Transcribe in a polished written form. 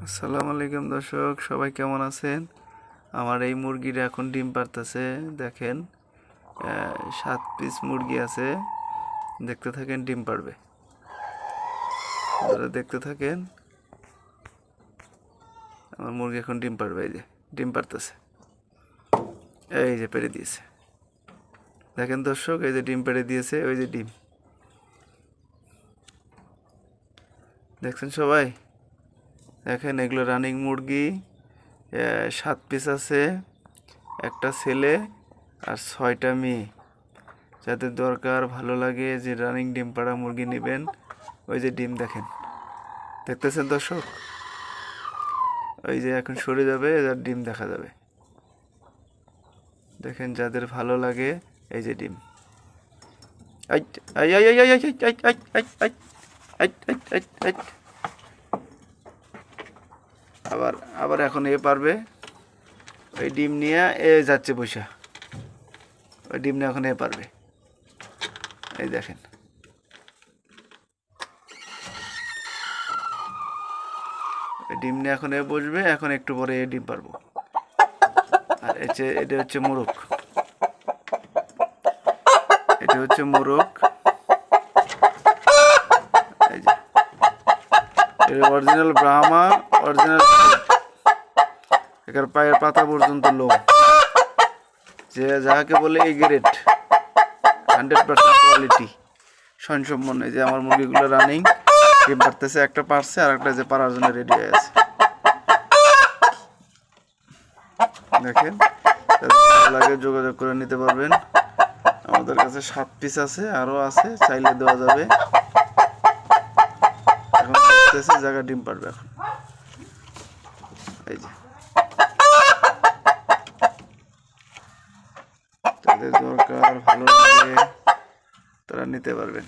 আসসালামু আলাইকুম দর্শক, সবাই কেমন আছেন? আমার এই মুরগিটা এখন ডিম পারতেছে। দেখেন, 7 পিস মুরগি আছে। দেখতে থাকেন, ডিম পারবে। আপনারা দেখতে থাকেন। আমার মুরগি এখন ডিম পারবে। এই যে ডিম পারতেছে, এই যে পেড়ে দিয়েছে। দেখেন দর্শক, এই যে ডিম পেড়ে দিয়েছে, ওই যে ডিম দেখছেন সবাই। দেখেন, এগুলো রানিং মুরগি। 7 পিস আছে, একটা ছেলে আর 6টা মেয়ে। যাদের দরকার, ভালো লাগে যে রানিং ডিম পাড়া মুরগি নেবেন। ওই যে ডিম দেখেন, দেখতেছেন দর্শক? ওই যে এখন সরে যাবে, আর ডিম দেখা যাবে। দেখেন, যাদের ভালো লাগে, এই যে ডিম। আবার আবার এখন এ পারবে। ওই ডিম নিয়ে এ যাচ্ছে বৈশা। ওই ডিম নিয়ে এখন এ পারবে। এই দেখেন, ডিম নিয়ে এখন এ বসবে। এখন একটু পরে এ ডিম পারবো। আর এটা হচ্ছে মোরগ। এটা হচ্ছে মোরগ। এই যে এটা অরিজিনাল ব্রাহ্মা, অরিজিনাল। এখানে পায়ের পাতা পর্যন্ত লোম, যে যাকে বলে এই গ্রেড, 100% কোয়ালিটি সনসম্পন্ন। যে আমার মুরগিগুলো রানিং ডিম পারতেছে। একটা পারছে, আর একটা যে পারার জন্য রেডি হয়ে আছে। দেখেন, লাগে যোগাযোগ করে নিতে পারবেন। আমাদের কাছে 7 পিস আছে, আরও আছে, চাইলে দেওয়া যাবে। এখন জায়গা ডিম পারবে এখন। এই যে তাদের দরকার, ভালো লাগে, তারা নিতে পারবেন।